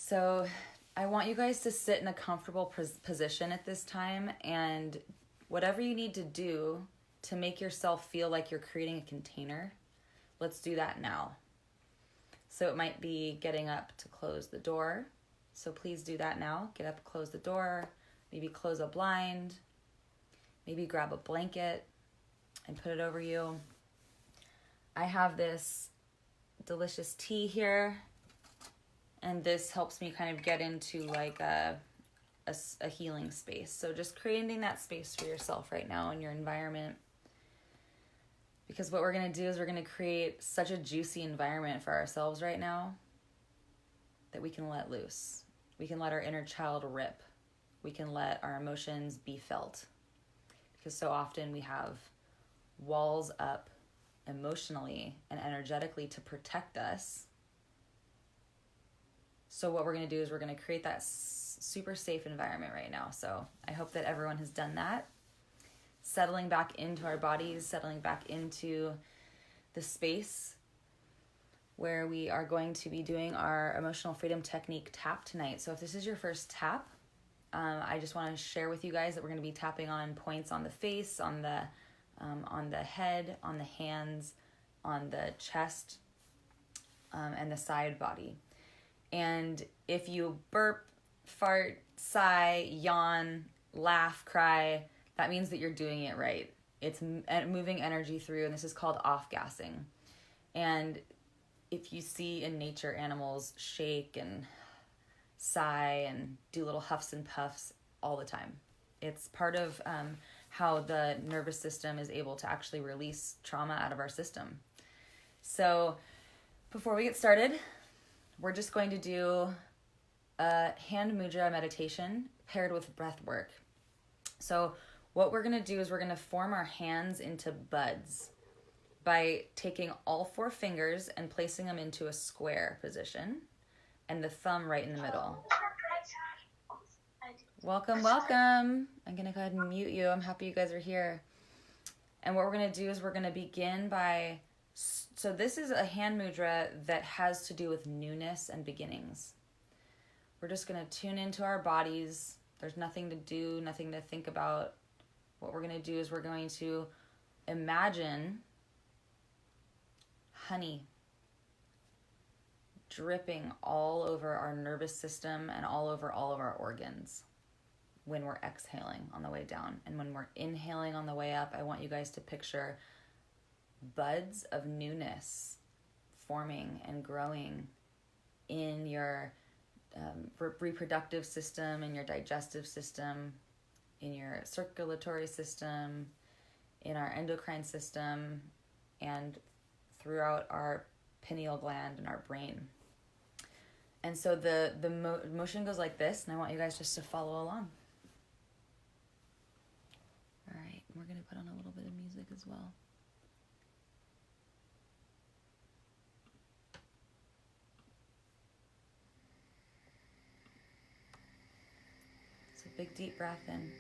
So I want you guys to sit in a comfortable position at this time, and whatever you need to do to make yourself feel like you're creating a container, let's do that now. So it might be getting up to close the door. So please do that now. Get up, close the door, maybe close a blind, maybe grab a blanket and put it over you. I have this delicious tea here, and this helps me kind of get into like a healing space. So just creating that space for yourself right now in your environment. Because what we're going to do is we're going to create such a juicy environment for ourselves right now that we can let loose. We can let our inner child rip. We can let our emotions be felt. Because so often we have walls up emotionally and energetically to protect us. So what we're going to do is we're going to create that super safe environment right now. So I hope that everyone has done that. Settling back into our bodies, settling back into the space where we are going to be doing our emotional freedom technique tap tonight. So if this is your first tap, I just want to share with you guys that we're going to be tapping on points on the face, on the head, on the hands, on the chest, and the side body. And if you burp, fart, sigh, yawn, laugh, cry, that means that you're doing it right. It's moving energy through, and this is called off-gassing. And if you see in nature animals shake and sigh and do little huffs and puffs all the time, it's part of how the nervous system is able to actually release trauma out of our system. So before we get started, we're just going to do a hand mudra meditation paired with breath work. So what we're going to do is we're going to form our hands into buds by taking all 4 fingers and placing them into a square position and the thumb right in the middle. Welcome, welcome. I'm going to go ahead and mute you. I'm happy you guys are here. And what we're going to do is we're going to begin by, so this is a hand mudra that has to do with newness and beginnings. We're just going to tune into our bodies. There's nothing to do, nothing to think about. What we're going to do is we're going to imagine honey dripping all over our nervous system and all over all of our organs when we're exhaling on the way down. And when we're inhaling on the way up, I want you guys to picture buds of newness forming and growing in your reproductive system, in your digestive system, in your circulatory system, in our endocrine system, and throughout our pineal gland and our brain. And so the motion goes like this, and I want you guys just to follow along. All right, we're going to put on a little bit of music as well. So big deep breath in.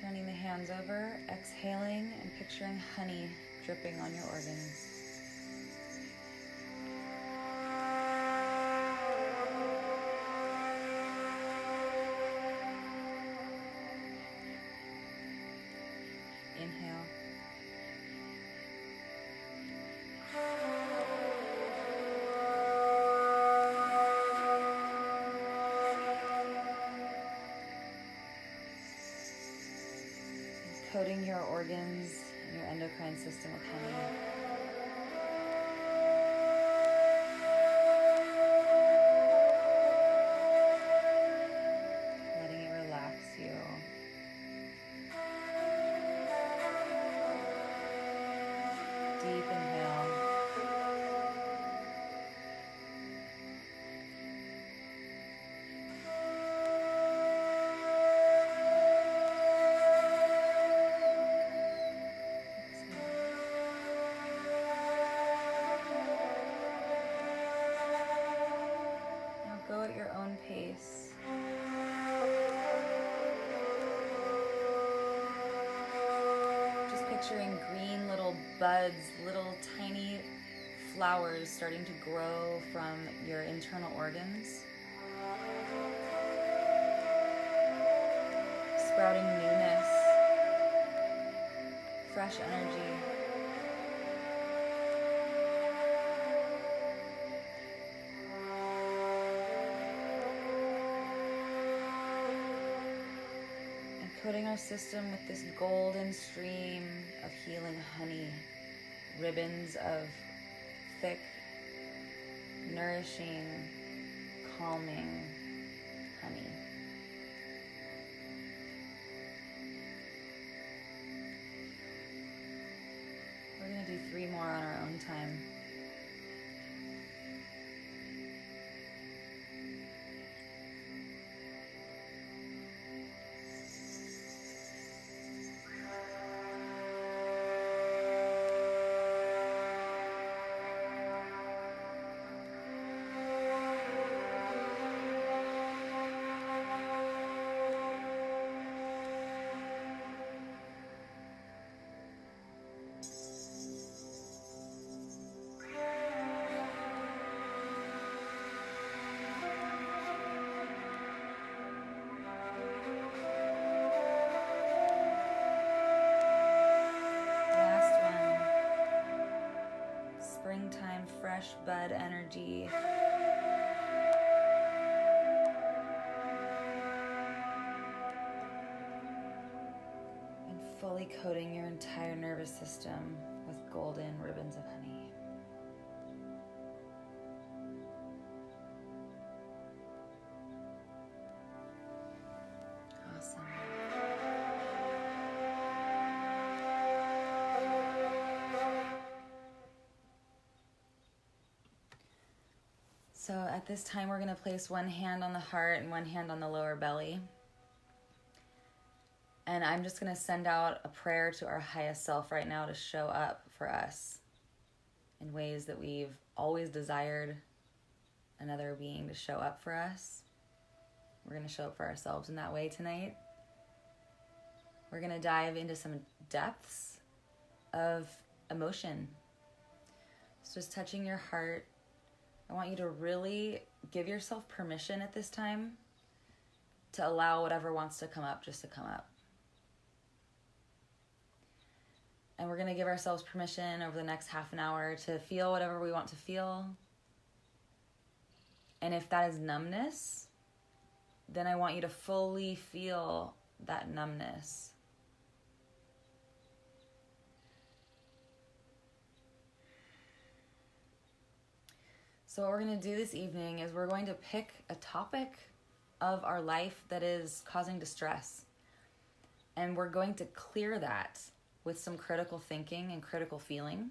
Turning the hands over, exhaling, and picturing honey dripping on your organs. Inhale. Coating your organs and your endocrine system with honey. Letting it relax you. Deep inhale. Go at your own pace. Just picturing green little buds, little tiny flowers starting to grow from your internal organs, sprouting newness, fresh energy. And coating our system with this golden stream of healing honey, ribbons of thick, nourishing, calming honey. We're going to do 3 more on our own time. Springtime, fresh bud energy. And fully coating your entire nervous system with golden ribbons of honey. Awesome. So at this time, we're going to place one hand on the heart and one hand on the lower belly. And I'm just going to send out a prayer to our highest self right now to show up for us in ways that we've always desired another being to show up for us. We're going to show up for ourselves in that way tonight. We're going to dive into some depths of emotion. So just touching your heart. I want you to really give yourself permission at this time to allow whatever wants to come up just to come up. And we're going to give ourselves permission over the next half an hour to feel whatever we want to feel. And if that is numbness, then I want you to fully feel that numbness. So what we're going to do this evening is we're going to pick a topic of our life that is causing distress. And we're going to clear that with some critical thinking and critical feeling.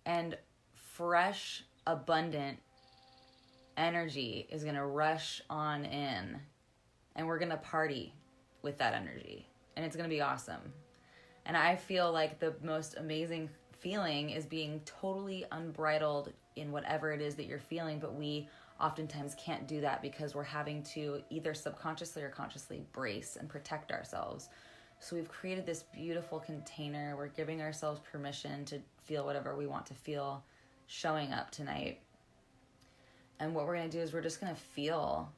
And fresh, abundant energy is going to rush on in. And we're going to party with that energy. And it's going to be awesome. And I feel like the most amazing feeling is being totally unbridled in whatever it is that you're feeling, but we oftentimes can't do that because we're having to either subconsciously or consciously brace and protect ourselves. So we've created this beautiful container. We're giving ourselves permission to feel whatever we want to feel showing up tonight. And what we're going to do is we're just going to feel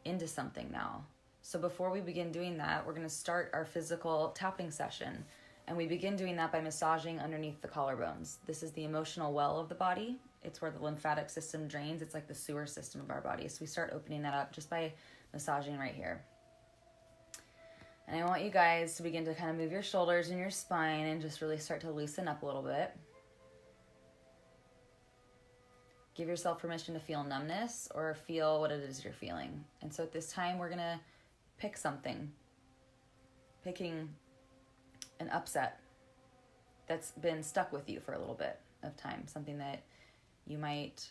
into something now. So before we begin doing that, we're going to start our physical tapping session. And we begin doing that by massaging underneath the collarbones. This is the emotional well of the body. It's where the lymphatic system drains. It's like the sewer system of our body. So we start opening that up just by massaging right here. And I want you guys to begin to kind of move your shoulders and your spine and just really start to loosen up a little bit. Give yourself permission to feel numbness or feel what it is you're feeling. And so at this time, we're going to pick something. Picking an upset that's been stuck with you for a little bit of time. Something that you might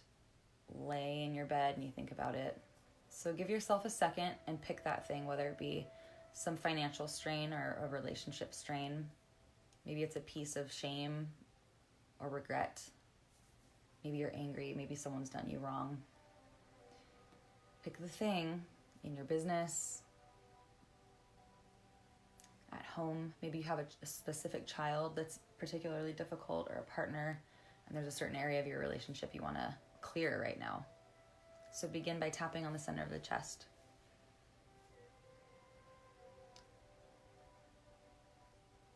lay in your bed and you think about it. So give yourself a second and pick that thing, whether it be some financial strain or a relationship strain. Maybe it's a piece of shame or regret. Maybe you're angry. Maybe someone's done you wrong. Pick the thing in your business, at home. Maybe you have a specific child that's particularly difficult, or a partner, and there's a certain area of your relationship you want to clear right now. So begin by tapping on the center of the chest.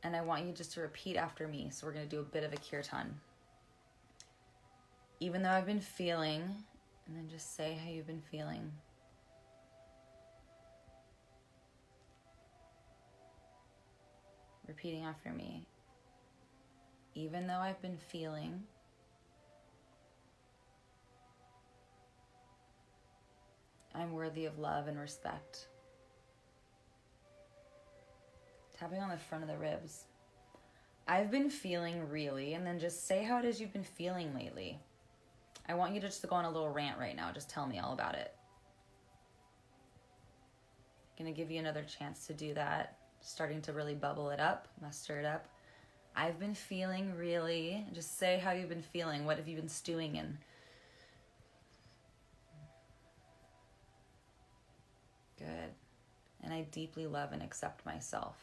And I want you just to repeat after me. So we're going to do a bit of a kirtan. Even though I've been feeling, and then just say how you've been feeling. Repeating after me. Even though I've been feeling, I'm worthy of love and respect. Tapping on the front of the ribs. I've been feeling really, and then just say how it is you've been feeling lately. I want you to just go on a little rant right now. Just tell me all about it. I'm going to give you another chance to do that. Starting to really bubble it up, muster it up. I've been feeling really. Just say how you've been feeling. What have you been stewing in? Good. And I deeply love and accept myself.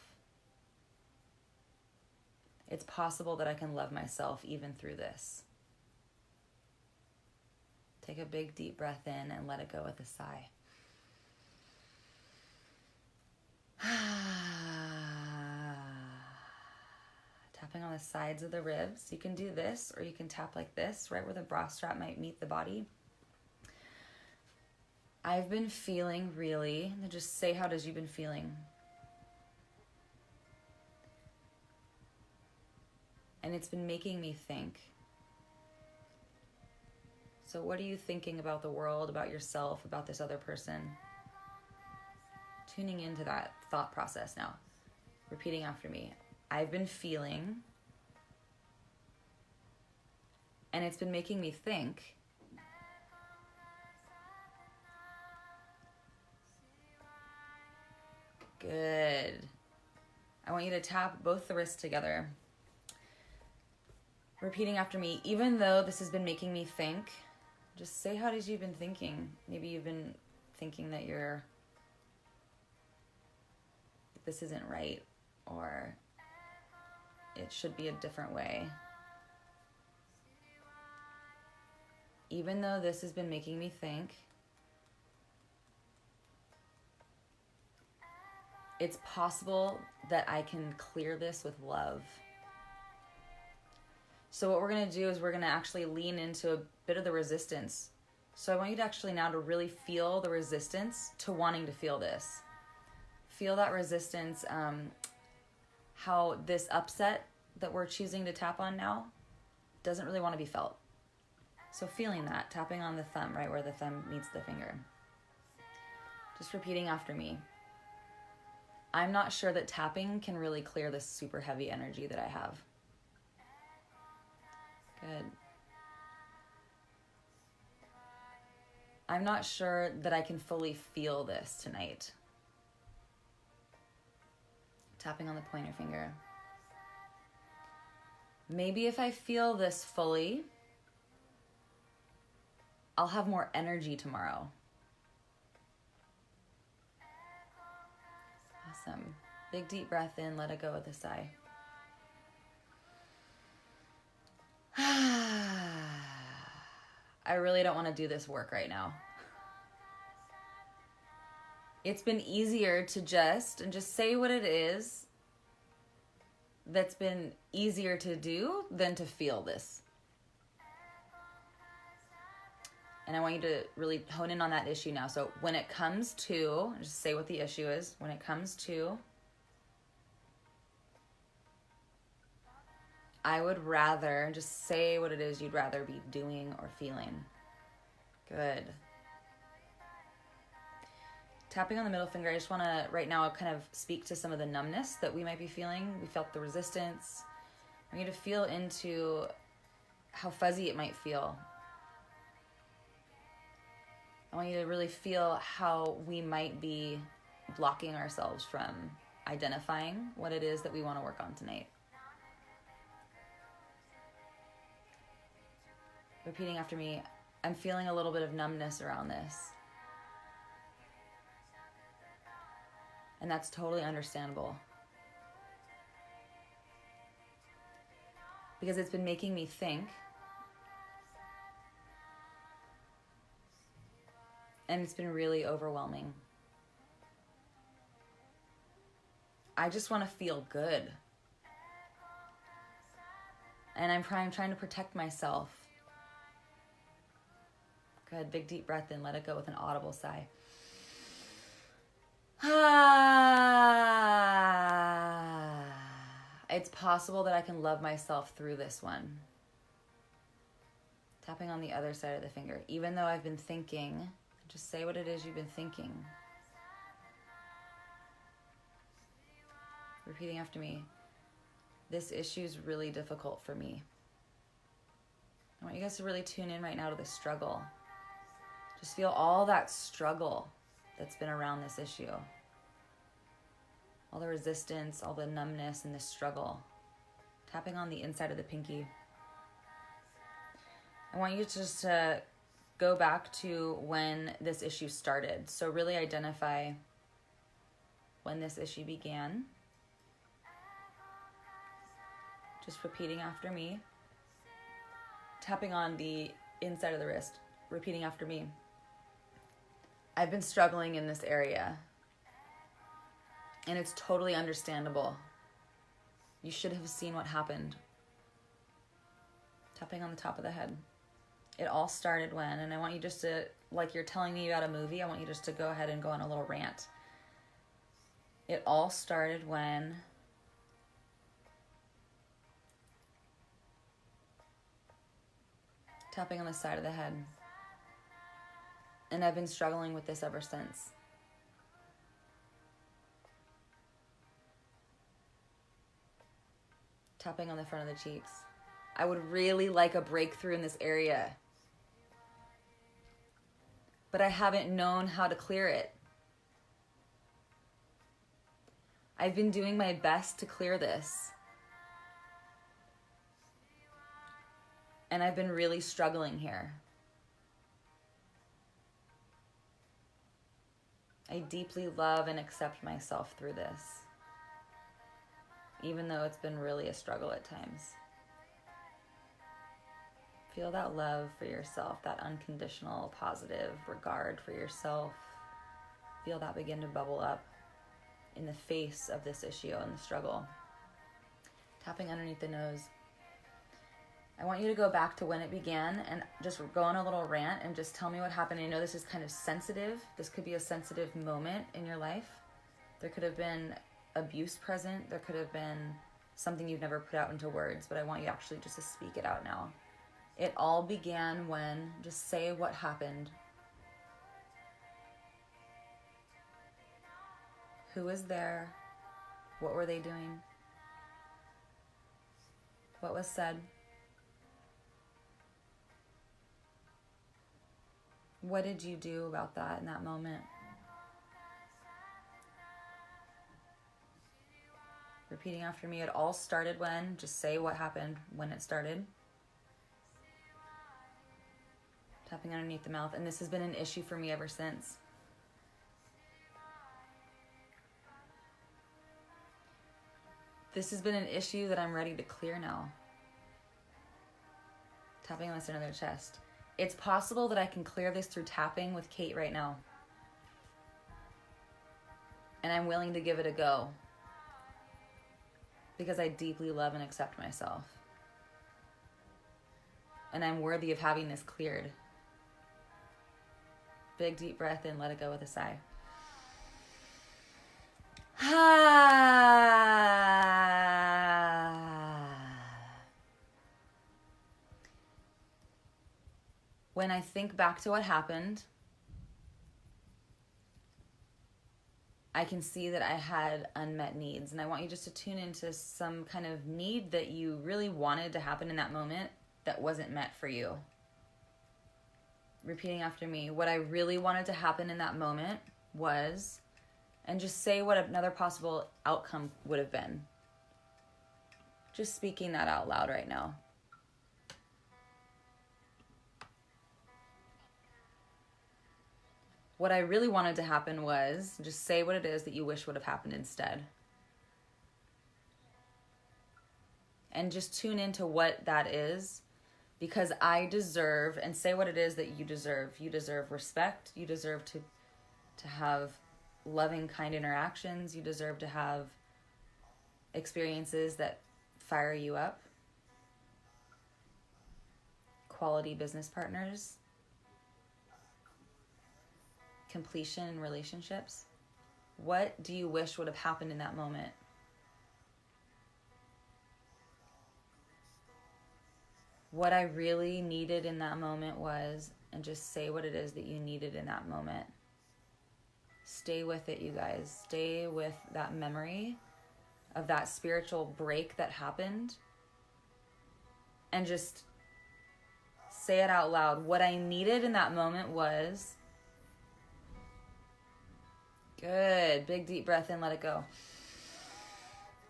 It's possible that I can love myself even through this. Take a big deep breath in and let it go with a sigh. Tapping on the sides of the ribs. You can do this, or you can tap like this, right where the bra strap might meet the body. I've been feeling really. And just say how it is you've been feeling. And it's been making me think. So what are you thinking about the world, about yourself, about this other person? Tuning into that thought process now. Repeating after me. I've been feeling. And it's been making me think. Good. I want you to tap both the wrists together. Repeating after me. Even though this has been making me think, just say how it is you've been thinking. Maybe you've been thinking that this isn't right, or it should be a different way. Even though this has been making me think, it's possible that I can clear this with love. So what we're going to do is we're going to actually lean into a bit of the resistance. So I want you to actually now to really feel the resistance to wanting to feel this. Feel that resistance, how this upset that we're choosing to tap on now doesn't really want to be felt. So feeling that, tapping on the thumb, right where the thumb meets the finger. Just repeating after me. I'm not sure that tapping can really clear this super heavy energy that I have. Good. I'm not sure that I can fully feel this tonight. Tapping on the pointer finger. Maybe if I feel this fully, I'll have more energy tomorrow. Awesome. Big deep breath in, let it go with a sigh. I really don't want to do this work right now. It's been easier to just say what it is that's been easier to do than to feel this. And I want you to really hone in on that issue now. So when it comes to, just say what the issue is. When it comes to, I would rather, just say what it is you'd rather be doing or feeling. Good. Tapping on the middle finger, I just want to right now kind of speak to some of the numbness that we might be feeling. We felt the resistance. I want you to feel into how fuzzy it might feel. I want you to really feel how we might be blocking ourselves from identifying what it is that we want to work on tonight. Repeating after me, I'm feeling a little bit of numbness around this. And that's totally understandable. because it's been making me think. And it's been really overwhelming. I just want to feel good. And I'm trying to protect myself. Good, big deep breath in, let it go with an audible sigh. It's possible that I can love myself through this one. Tapping on the other side of the finger. Even though I've been thinking, just say what it is you've been thinking. Repeating after me. This issue is really difficult for me. I want you guys to really tune in right now to the struggle. Just feel all that struggle that's been around this issue. All the resistance, all the numbness, and the struggle. Tapping on the inside of the pinky. I want you to just go back to when this issue started. So really identify when this issue began. Just repeating after me. Tapping on the inside of the wrist. Repeating after me. I've been struggling in this area. And it's totally understandable. You should have seen what happened. Tapping on the top of the head. It all started when, and I want you just to, like you're telling me about a movie, I want you just to go ahead and go on a little rant. It all started when tapping on the side of the head. And I've been struggling with this ever since. Tapping on the front of the cheeks. I would really like a breakthrough in this area. But I haven't known how to clear it. I've been doing my best to clear this. And I've been really struggling here. I deeply love and accept myself through this, even though it's been really a struggle at times. Feel that love for yourself, that unconditional, positive regard for yourself. Feel that begin to bubble up in the face of this issue and the struggle. Tapping underneath the nose. I want you to go back to when it began and just go on a little rant and just tell me what happened. I know this is kind of sensitive. This could be a sensitive moment in your life. There could have been abuse present. There could have been something you've never put out into words, but I want you actually just to speak it out now. It all began when, just say what happened. Who was there? What were they doing? What was said? What did you do about that in that moment? Repeating after me, it all started when, just say what happened when it started. Tapping underneath the mouth, and this has been an issue for me ever since. This has been an issue that I'm ready to clear now. Tapping on the center of their chest. It's possible that I can clear this through tapping with Kate right now. And I'm willing to give it a go. Because I deeply love and accept myself. And I'm worthy of having this cleared. Big deep breath in, let it go with a sigh. When I think back to what happened, I can see that I had unmet needs. And I want you just to tune into some kind of need that you really wanted to happen in that moment that wasn't met for you. Repeating after me, what I really wanted to happen in that moment was, and just say what another possible outcome would have been. Just speaking that out loud right now. What I really wanted to happen was, just say what it is that you wish would have happened instead. and just tune into what that is, because I deserve, and say what it is that you deserve. You deserve respect. You deserve to have loving, kind interactions. You deserve to have experiences that fire you up. Quality business partners. Completion in relationships. What do you wish would have happened in that moment? What I really needed in that moment was, and just say what it is that you needed in that moment. Stay with it, you guys. Stay with that memory of that spiritual break that happened. And just say it out loud. What I needed in that moment was... Good. Big deep breath in, let it go.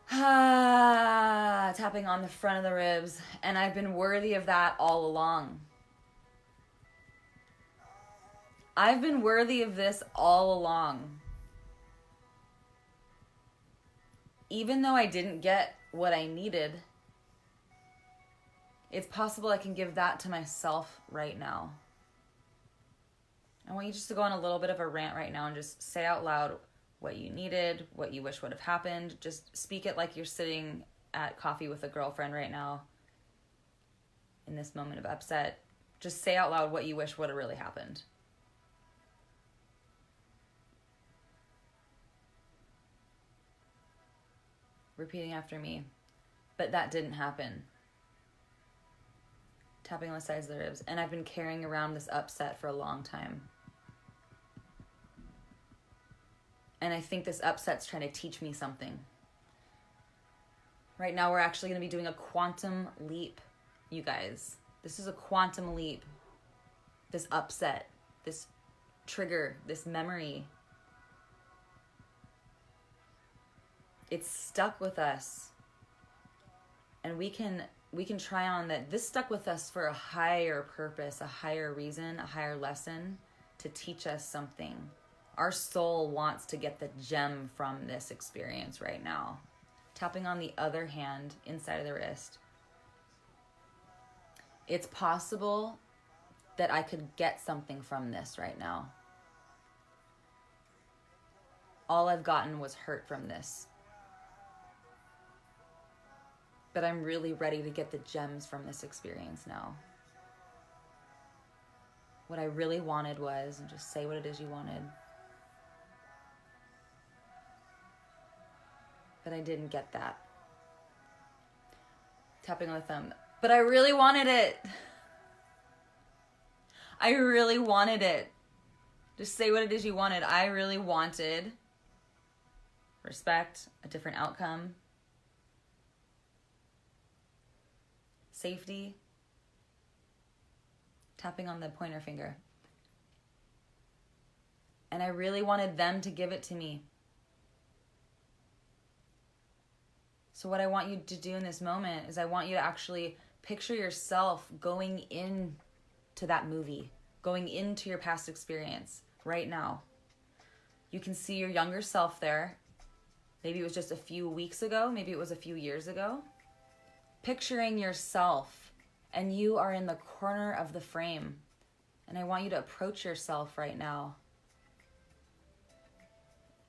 Tapping on the front of the ribs. And I've been worthy of that all along. I've been worthy of this all along. Even though I didn't get what I needed, it's possible I can give that to myself right now. I want you just to go on a little bit of a rant right now and just say out loud what you needed, what you wish would have happened. Just speak it like you're sitting at coffee with a girlfriend right now in this moment of upset. Just say out loud what you wish would have really happened. Repeating after me. But that didn't happen. Tapping on the sides of the ribs. And I've been carrying around this upset for a long time. And I think this upset's trying to teach me something. Right now, we're actually going to be doing a quantum leap, you guys. This is a quantum leap. This upset, this trigger, this memory. It's stuck with us. And we can try on that. This stuck with us for a higher purpose, a higher reason, a higher lesson to teach us something. Our soul wants to get the gem from this experience right now. Tapping on the other hand inside of the wrist. It's possible that I could get something from this right now. All I've gotten was hurt from this. But I'm really ready to get the gems from this experience now. What I really wanted was, and just say what it is you wanted. But I didn't get that. Tapping on the thumb. But I really wanted it. I really wanted it. Just say what it is you wanted. I really wanted respect, a different outcome, safety. Tapping on the pointer finger. And I really wanted them to give it to me. So what I want you to do in this moment is I want you to actually picture yourself going into that movie, going into your past experience right now. You can see your younger self there. Maybe it was just a few weeks ago. Maybe it was a few years ago. Picturing yourself, and you are in the corner of the frame. And I want you to approach yourself right now.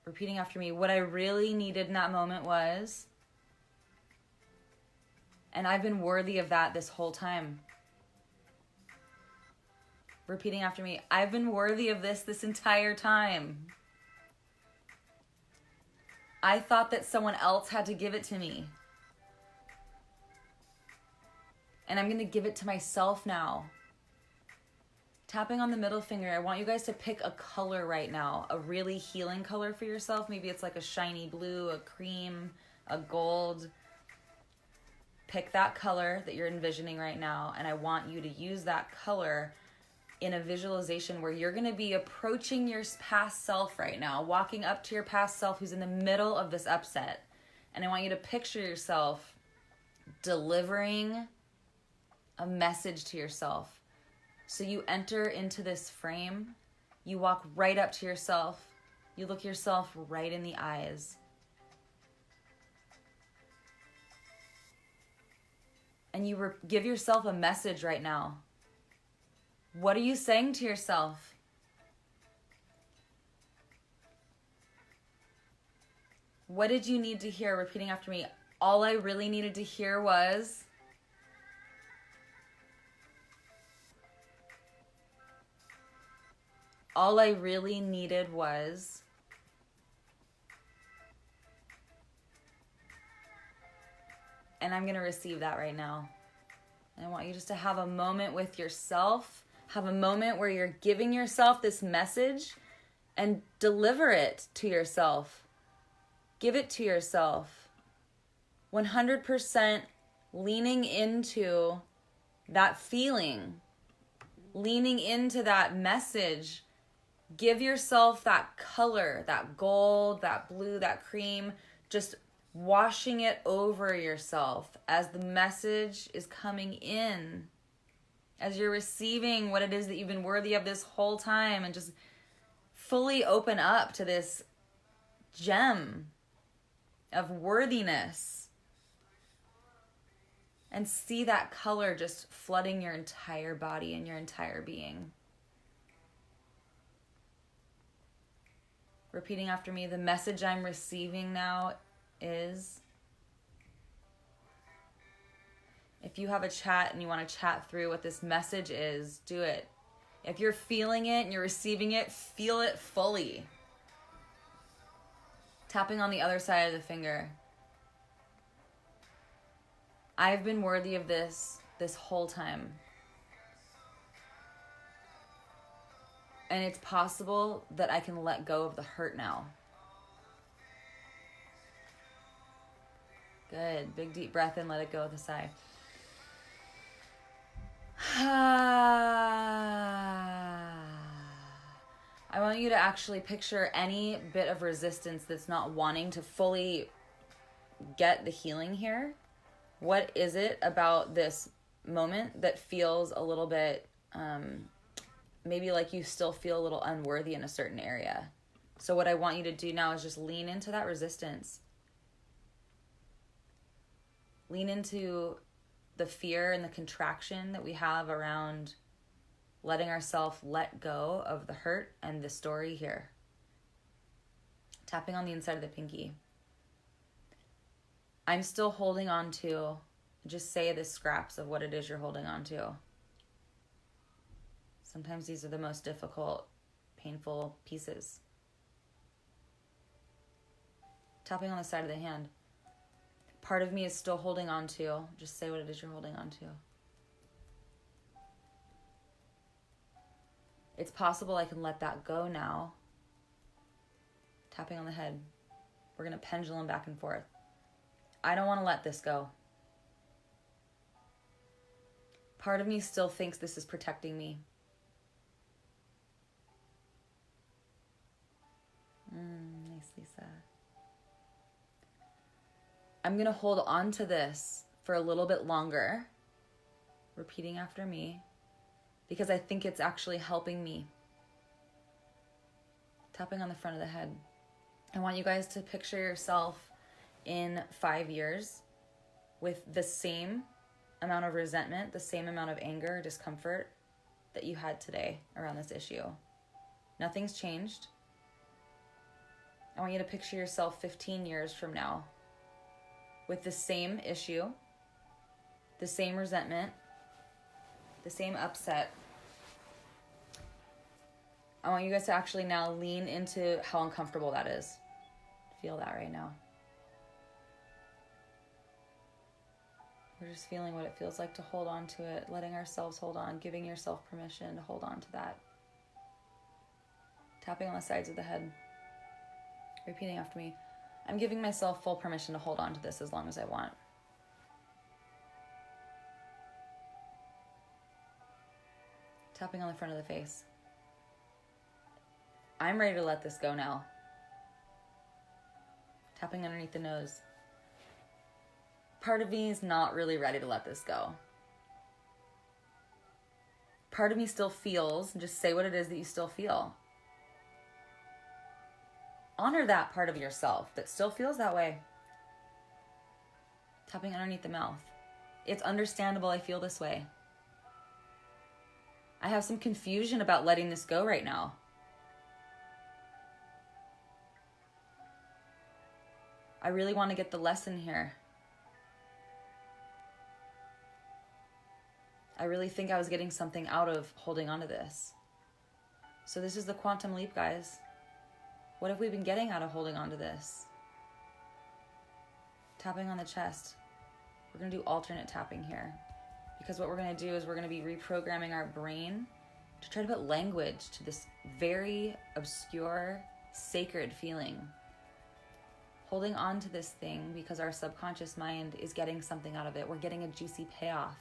Repeating after me, what I really needed in that moment was... And I've been worthy of that this whole time. Repeating after me, I've been worthy of this entire time. I thought that someone else had to give it to me. And I'm going to give it to myself now. Tapping on the middle finger, I want you guys to pick a color right now. A really healing color for yourself. Maybe it's like a shiny blue, a cream, a gold. Pick that color that you're envisioning right now, and I want you to use that color in a visualization where you're going to be approaching your past self right now, walking up to your past self who's in the middle of this upset. And I want you to picture yourself delivering a message to yourself. So you enter into this frame, you walk right up to yourself, you look yourself right in the eyes. and you give yourself a message right now. What are you saying to yourself? What did you need to hear? Repeating after me. All I really needed to hear was... All I really needed was... And I'm going to receive that right now. And I want you just to have a moment with yourself. Have a moment where you're giving yourself this message and deliver it to yourself. Give it to yourself. 100% leaning into that feeling. Leaning into that message. Give yourself that color, that gold, that blue, that cream. Just washing it over yourself as the message is coming in, as you're receiving what it is that you've been worthy of this whole time, and just fully open up to this gem of worthiness and see that color just flooding your entire body and your entire being. Repeating after me, the message I'm receiving now is... If you have a chat and you want to chat through what this message is, do it. If you're feeling it and you're receiving it, feel it fully. Tapping on the other side of the finger. I've been worthy of this whole time. And it's possible that I can let go of the hurt now. Good. Big deep breath in, let it go with a sigh. I want you to actually picture any bit of resistance that's not wanting to fully get the healing here. What is it about this moment that feels a little bit, maybe like you still feel a little unworthy in a certain area? So what I want you to do now is just lean into that resistance. Lean into the fear and the contraction that we have around letting ourselves let go of the hurt and the story here. Tapping on the inside of the pinky. I'm still holding on to, just say the scraps of what it is you're holding on to. Sometimes these are the most difficult, painful pieces. Tapping on the side of the hand. Part of me is still holding on to. Just say what it is you're holding on to. It's possible I can let that go now. Tapping on the head. We're going to pendulum back and forth. I don't want to let this go. Part of me still thinks this is protecting me. Nice, Lisa. I'm going to hold on to this for a little bit longer, repeating after me, because I think it's actually helping me. Tapping on the front of the head. I want you guys to picture yourself in 5 years with the same amount of resentment, the same amount of anger, discomfort that you had today around this issue. Nothing's changed. I want you to picture yourself 15 years from now with the same issue, the same resentment, the same upset. I want you guys to actually now lean into how uncomfortable that is. Feel that right now. We're just feeling what it feels like to hold on to it, letting ourselves hold on, giving yourself permission to hold on to that. Tapping on the sides of the head. Repeating after me. I'm giving myself full permission to hold on to this as long as I want. Tapping on the front of the face. I'm ready to let this go now. Tapping underneath the nose. Part of me is not really ready to let this go. Part of me still feels, just say what it is that you still feel. Honor that part of yourself that still feels that way. Tapping underneath the mouth. It's understandable I feel this way. I have some confusion about letting this go right now. I really want to get the lesson here. I really think I was getting something out of holding on to this. So this is the quantum leap, guys. What have we been getting out of holding on to this? Tapping on the chest. We're going to do alternate tapping here. Because what we're going to do is we're going to be reprogramming our brain to try to put language to this very obscure, sacred feeling. Holding on to this thing because our subconscious mind is getting something out of it. We're getting a juicy payoff.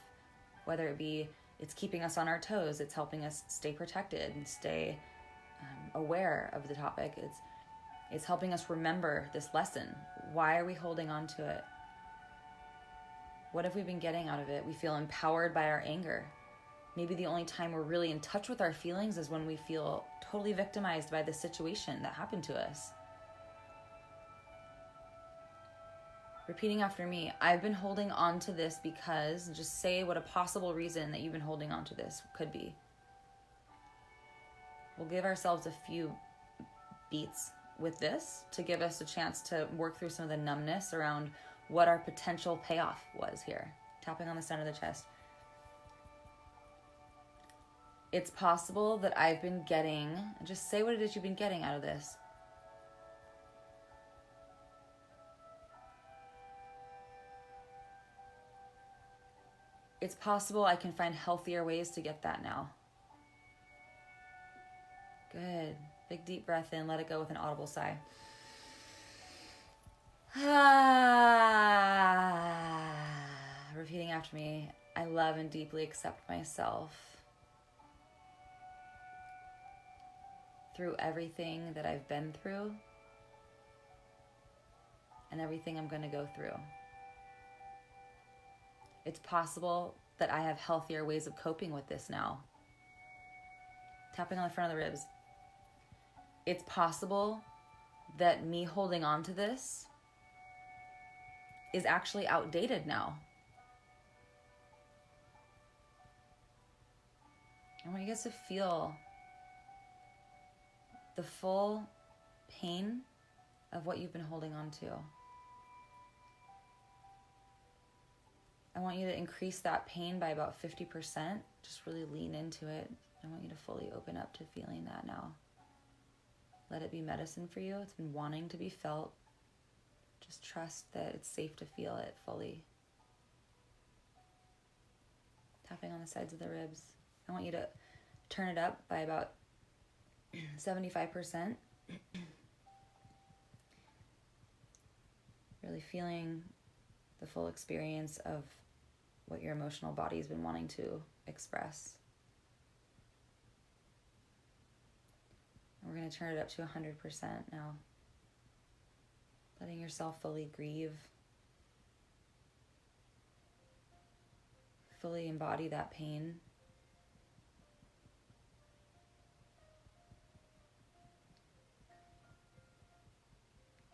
Whether it be it's keeping us on our toes, it's helping us stay protected and stay aware of the topic. It's helping us remember this lesson. Why are we holding on to it? What have we been getting out of it? We feel empowered by our anger. Maybe the only time we're really in touch with our feelings is when we feel totally victimized by the situation that happened to us. Repeating after me, I've been holding on to this because, just say what a possible reason that you've been holding on to this could be. We'll give ourselves a few beats with this to give us a chance to work through some of the numbness around what our potential payoff was here. Tapping on the center of the chest. It's possible that I've been getting, just say what it is you've been getting out of this. It's possible I can find healthier ways to get that now. Good. Big deep breath in. Let it go with an audible sigh. Repeating after me. I love and deeply accept myself through everything that I've been through and everything I'm going to go through. It's possible that I have healthier ways of coping with this now. Tapping on the front of the ribs. It's possible that me holding on to this is actually outdated now. I want you guys to feel the full pain of what you've been holding on to. I want you to increase that pain by about 50%. Just really lean into it. I want you to fully open up to feeling that now. Let it be medicine for you. It's been wanting to be felt. Just trust that it's safe to feel it fully. Tapping on the sides of the ribs. I want you to turn it up by about 75%. Really feeling the full experience of what your emotional body's been wanting to express. And we're going to turn it up to 100% now. Letting yourself fully grieve. Fully embody that pain.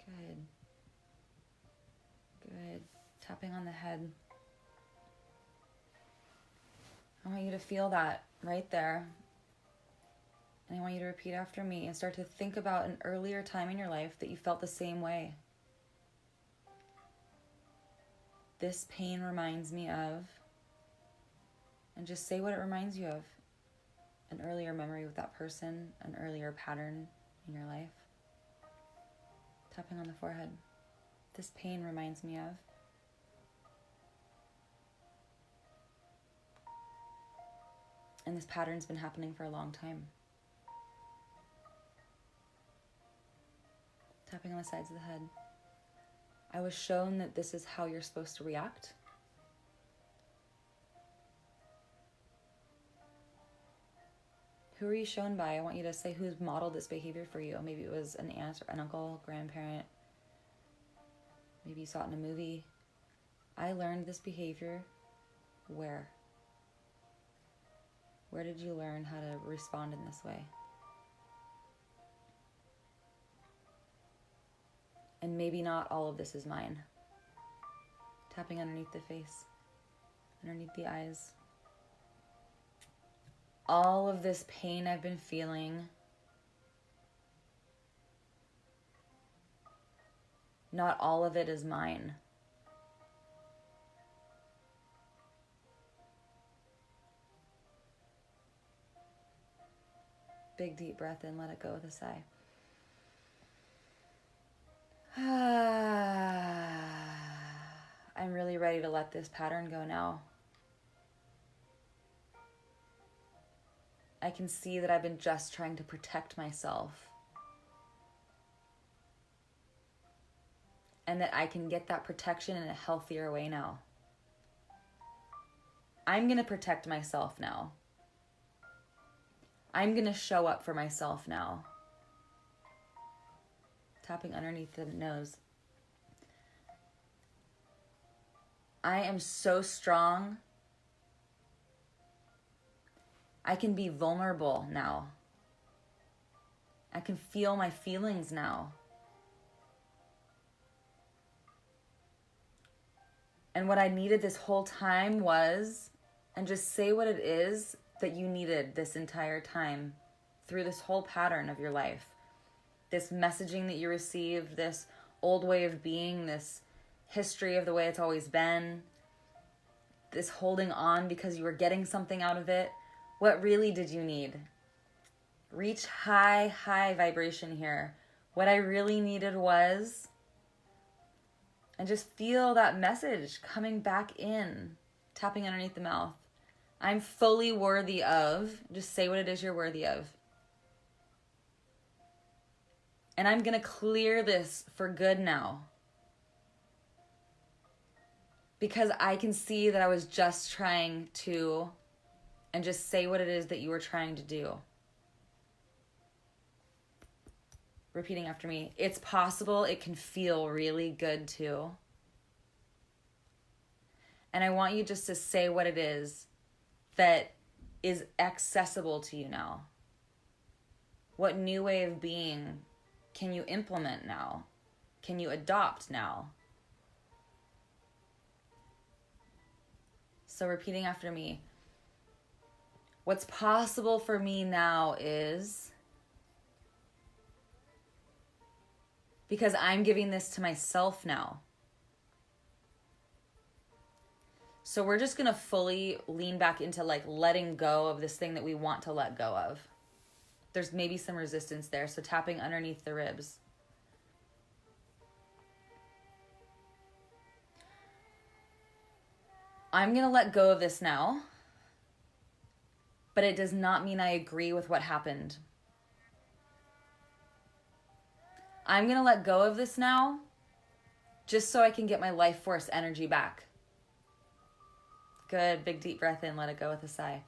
Good. Good. Tapping on the head. I want you to feel that right there. And I want you to repeat after me and start to think about an earlier time in your life that you felt the same way. This pain reminds me of, and just say what it reminds you of. An earlier memory with that person, an earlier pattern in your life. Tapping on the forehead. This pain reminds me of. And this pattern's been happening for a long time. Tapping on the sides of the head. I was shown that this is how you're supposed to react. Who are you shown by? I want you to say who's modeled this behavior for you. Maybe it was an aunt or an uncle, grandparent. Maybe you saw it in a movie. I learned this behavior where? Where did you learn how to respond in this way? And maybe not all of this is mine. Tapping underneath the face. underneath the eyes. All of this pain I've been feeling, not all of it is mine. Big deep breath in, let it go with a sigh. I'm really ready to let this pattern go now. I can see that I've been just trying to protect myself. And that I can get that protection in a healthier way now. I'm going to protect myself now. I'm going to show up for myself now. Tapping underneath the nose. I am so strong. I can be vulnerable now. I can feel my feelings now. And what I needed this whole time was, and just say what it is that you needed this entire time through this whole pattern of your life. This messaging that you received, this old way of being, this history of the way it's always been, this holding on because you were getting something out of it. What really did you need? Reach high, high vibration here. What I really needed was, and just feel that message coming back in, tapping underneath the mouth. I'm fully worthy of, just say what it is you're worthy of. And I'm going to clear this for good now. Because I can see that I was just trying to, and just say what it is that you were trying to do. Repeating after me. It's possible. It can feel really good too. And I want you just to say what it is that is accessible to you now. What new way of being can you implement now? Can you adopt now? So repeating after me. What's possible for me now is, because I'm giving this to myself now. So we're just going to fully lean back into like letting go of this thing that we want to let go of. There's maybe some resistance there, so tapping underneath the ribs. I'm going to let go of this now, but it does not mean I agree with what happened. I'm going to let go of this now just so I can get my life force energy back. Good. Big deep breath in. Let it go with a sigh.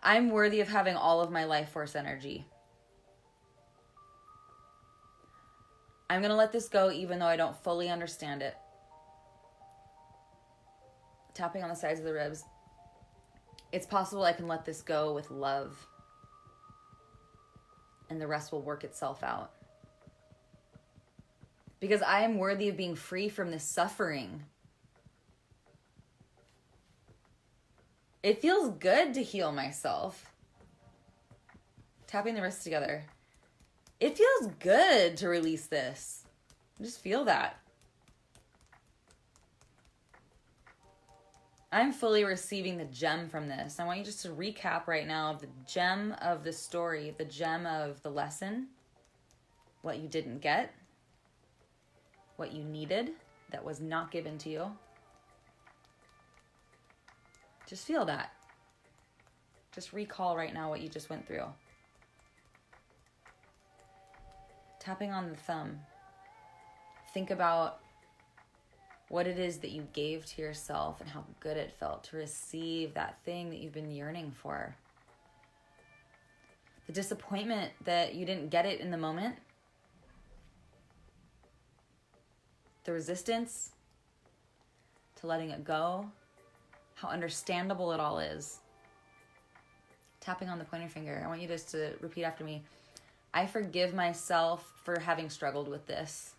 I'm worthy of having all of my life force energy. I'm going to let this go even though I don't fully understand it. Tapping on the sides of the ribs. It's possible I can let this go with love. And the rest will work itself out. Because I am worthy of being free from this suffering. It feels good to heal myself. Tapping the wrists together. It feels good to release this. Just feel that. I'm fully receiving the gem from this. I want you just to recap right now of the gem of the story, the gem of the lesson, what you didn't get, what you needed that was not given to you. Just feel that. Just recall right now what you just went through. Tapping on the thumb. Think about what it is that you gave to yourself and how good it felt to receive that thing that you've been yearning for. The disappointment that you didn't get it in the moment. The resistance to letting it go. How understandable it all is. Tapping on the pointer finger. I want you just to repeat after me. I forgive myself for having struggled with this.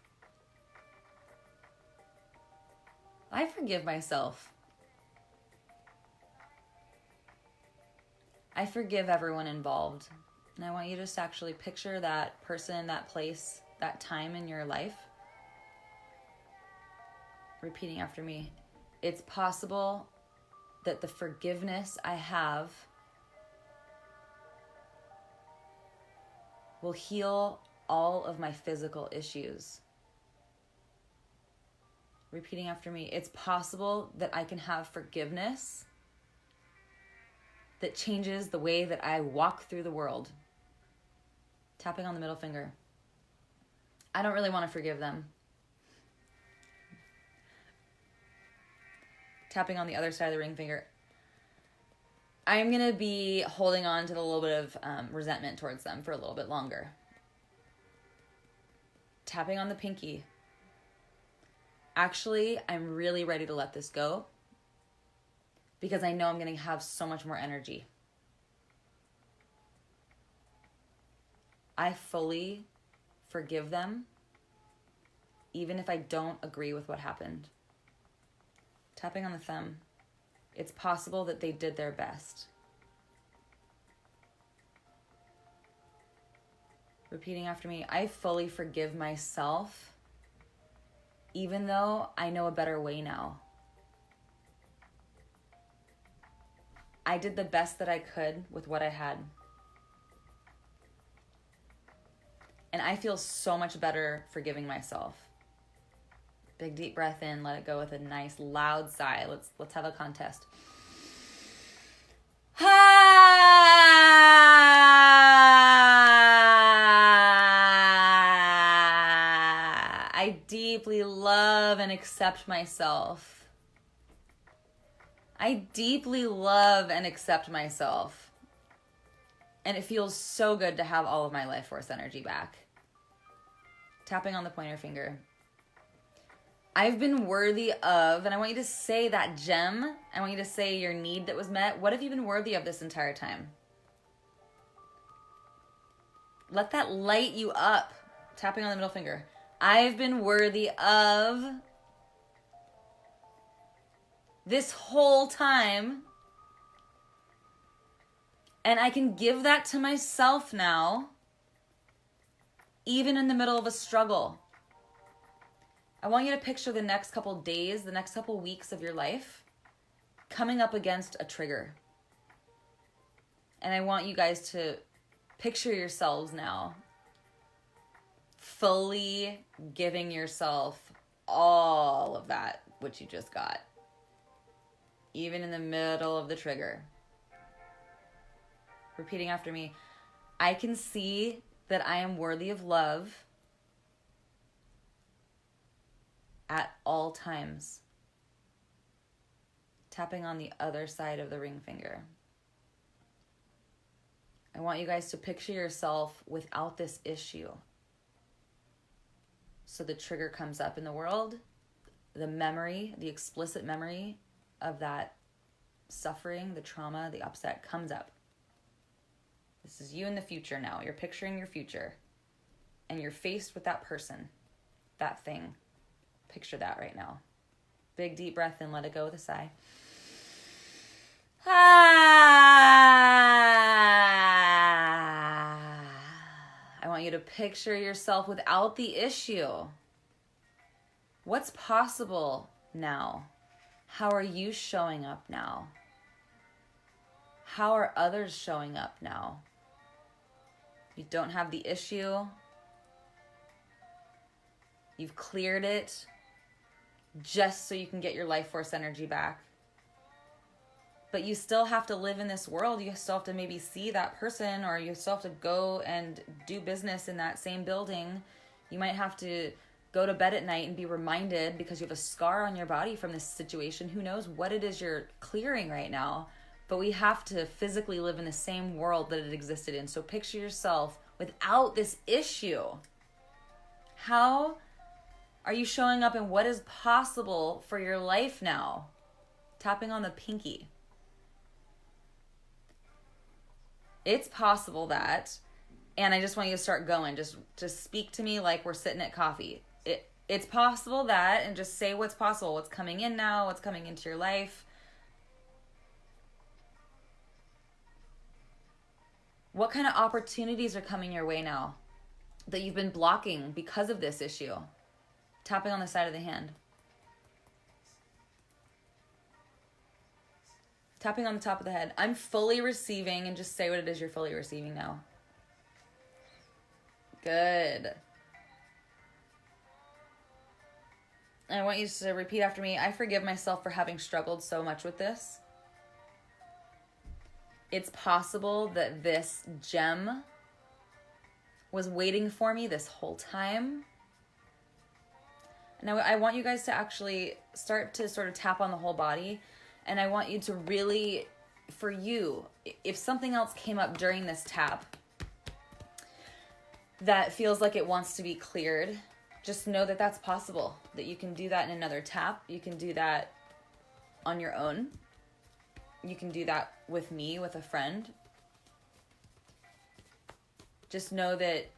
I forgive myself. I forgive everyone involved. And I want you to just actually picture that person, that place, that time in your life. Repeating after me. It's possible that the forgiveness I have will heal all of my physical issues. Repeating after me. It's possible that I can have forgiveness that changes the way that I walk through the world. Tapping on the middle finger. I don't really want to forgive them. Tapping on the other side of the ring finger. I'm going to be holding on to the little bit of resentment towards them for a little bit longer. Tapping on the pinky. Actually, I'm really ready to let this go because I know I'm going to have so much more energy. I fully forgive them, even if I don't agree with what happened. Tapping on the thumb. It's possible that they did their best. Repeating after me. I fully forgive myself, even though I know a better way now. I did the best that I could with what I had. And I feel so much better forgiving myself. Big deep breath in, let it go with a nice loud sigh. Let's have a contest. I deeply love and accept myself. I deeply love and accept myself. And it feels so good to have all of my life force energy back. Tapping on the pointer finger. I've been worthy of, and I want you to say that gem. I want you to say your need that was met. What have you been worthy of this entire time? Let that light you up. Tapping on the middle finger. I've been worthy of this whole time. And I can give that to myself now, even in the middle of a struggle. I want you to picture the next couple days, the next couple weeks of your life coming up against a trigger. And I want you guys to picture yourselves now fully giving yourself all of that which you just got, even in the middle of the trigger. Repeating after me. I can see that I am worthy of love at all times. Tapping on the other side of the ring finger. I want you guys to picture yourself without this issue. So the trigger comes up in the world, the memory, the explicit memory of that suffering, the trauma, the upset comes up. This is you in the future now. You're picturing your future. And you're faced with that person, that thing. Picture that right now. Big deep breath in, let it go with a sigh. I want you to picture yourself without the issue. What's possible now? How are you showing up now? How are others showing up now? You don't have the issue. You've cleared it just so you can get your life force energy back. But you still have to live in this world. You still have to maybe see that person, or you still have to go and do business in that same building. You might have to go to bed at night and be reminded because you have a scar on your body from this situation. Who knows what it is you're clearing right now. But we have to physically live in the same world that it existed in. So picture yourself without this issue. How are you showing up, and what is possible for your life now? Tapping on the pinky. It's possible that, and I just want you to start going. Just speak to me like we're sitting at coffee. It's possible that, and just say what's possible, what's coming in now, what's coming into your life. What kind of opportunities are coming your way now that you've been blocking because of this issue? Tapping on the side of the hand. Tapping on the top of the head. I'm fully receiving, and just say what it is you're fully receiving now. Good. And I want you to repeat after me. I forgive myself for having struggled so much with this. It's possible that this gem was waiting for me this whole time. Now, I want you guys to actually start to sort of tap on the whole body. And I want you to really, for you, if something else came up during this tap that feels like it wants to be cleared, just know that that's possible. That you can do that in another tap. You can do that on your own. You can do that with me, with a friend. Just know that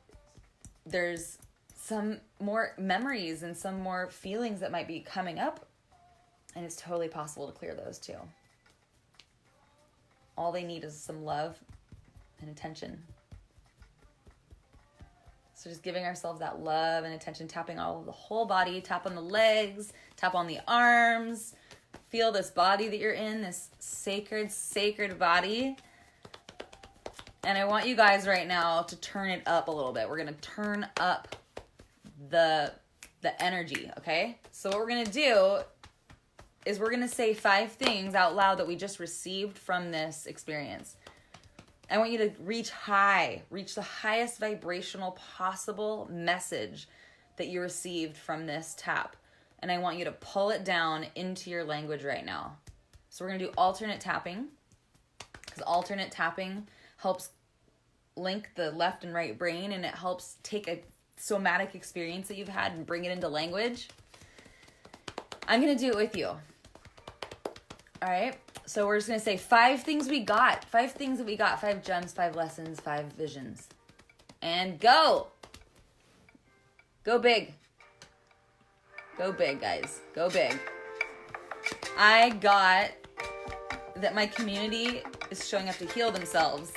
there's some more memories and some more feelings that might be coming up, and it's totally possible to clear those too. All they need is some love and attention. So just giving ourselves that love and attention, tapping all of the whole body, tap on the legs, tap on the arms. Feel this body that you're in, this sacred, sacred body. And I want you guys right now to turn it up a little bit. We're going to turn up the energy, okay? So what we're going to do is we're going to say 5 things out loud that we just received from this experience. I want you to reach high, reach the highest vibrational possible message that you received from this tap. And I want you to pull it down into your language right now. So we're going to do alternate tapping, because alternate tapping helps link the left and right brain, and it helps take a somatic experience that you've had and bring it into language. I'm going to do it with you. All right? So we're just going to say 5 things we got. 5 things that we got. 5 gems, 5 lessons, 5 visions. And go. Go big. Go big, guys. Go big. I got that my community is showing up to heal themselves.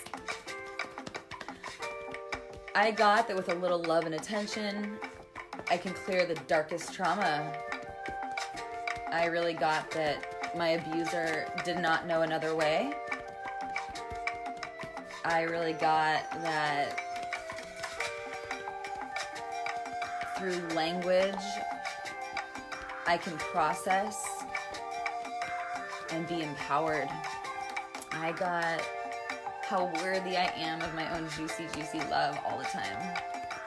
I got that with a little love and attention, I can clear the darkest trauma. I really got that my abuser did not know another way. I really got that through language, I can process and be empowered. I got how worthy I am of my own juicy, juicy love all the time.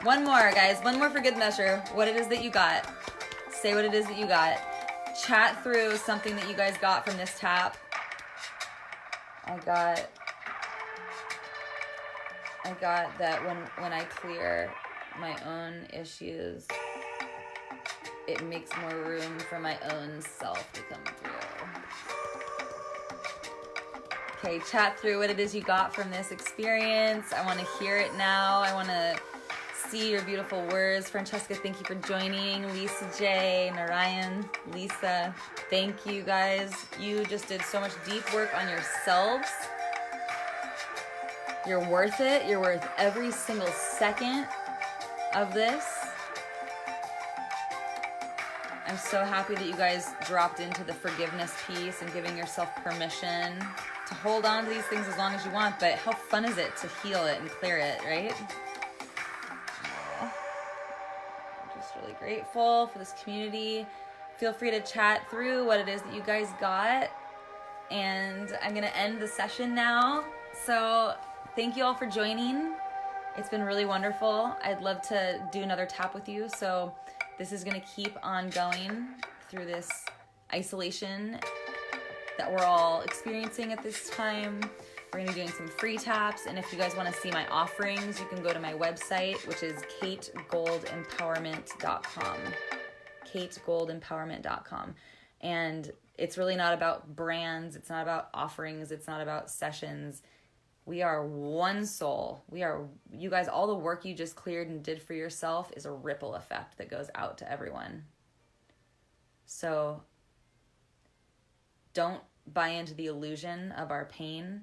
One more, guys. One more for good measure. What it is that you got. Say what it is that you got. Chat through something that you guys got from this tap. I got that when I clear my own issues, it makes more room for my own self to come through. Okay, chat through what it is you got from this experience. I want to hear it now. I want to see your beautiful words. Francesca, thank you for joining. Lisa J, Narayan, Lisa, thank you guys. You just did so much deep work on yourselves. You're worth it. You're worth every single second of this. I'm so happy that you guys dropped into the forgiveness piece and giving yourself permission to hold on to these things as long as you want, but how fun is it to heal it and clear it, right? I'm just really grateful for this community. Feel free to chat through what it is that you guys got, and I'm going to end the session now. So thank you all for joining. It's been really wonderful. I'd love to do another tap with you, so this is going to keep on going through this isolation that we're all experiencing at this time. We're going to be doing some free taps, and if you guys want to see my offerings, you can go to my website, which is kategoldempowerment.com. kategoldempowerment.com. And it's really not about brands, it's not about offerings, it's not about sessions. We are one soul. You guys, all the work you just cleared and did for yourself is a ripple effect that goes out to everyone. So don't buy into the illusion of our pain.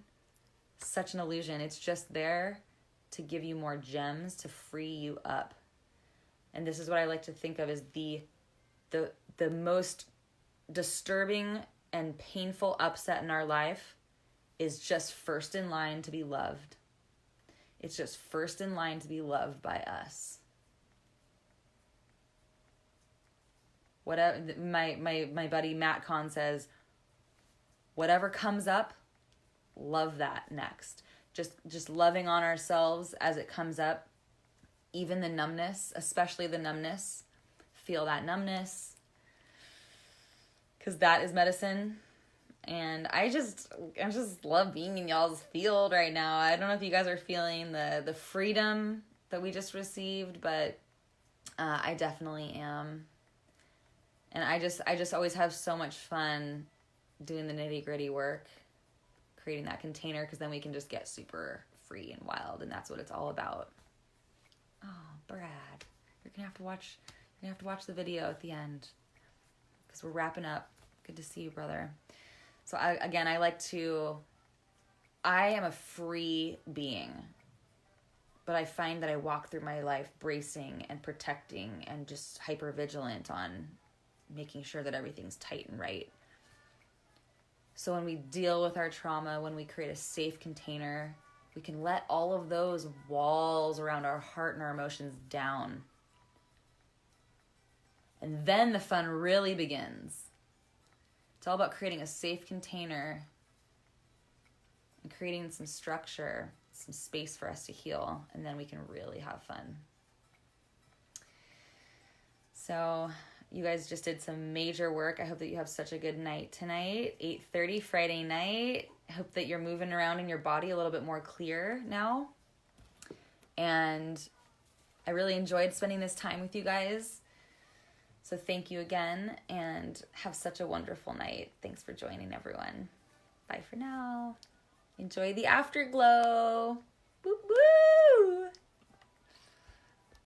Such an illusion. It's just there to give you more gems, to free you up. And this is what I like to think of as the most disturbing and painful upset in our life is just first in line to be loved. It's just first in line to be loved by us. Whatever my buddy Matt Kahn says, whatever comes up, love that next. Just loving on ourselves as it comes up. Even the numbness, especially the numbness. Feel that numbness. Because that is medicine. And I just love being in y'all's field right now. I don't know if you guys are feeling the freedom that we just received, but I definitely am. And I just always have so much fun doing the nitty-gritty work, creating that container, because then we can just get super free and wild, and that's what it's all about. Oh, Brad, you're gonna have to watch the video at the end, because we're wrapping up. Good to see you, brother. So I am a free being, but I find that I walk through my life bracing and protecting and just hyper vigilant on making sure that everything's tight and right. So when we deal with our trauma, when we create a safe container, we can let all of those walls around our heart and our emotions down. And then the fun really begins. It's all about creating a safe container and creating some structure, some space for us to heal, and then we can really have fun. So you guys just did some major work. I hope that you have such a good night tonight. 8:30 Friday night. I hope that you're moving around in your body a little bit more clear now. And I really enjoyed spending this time with you guys. So thank you again, and have such a wonderful night. Thanks for joining, everyone. Bye for now. Enjoy the afterglow. Woo woo!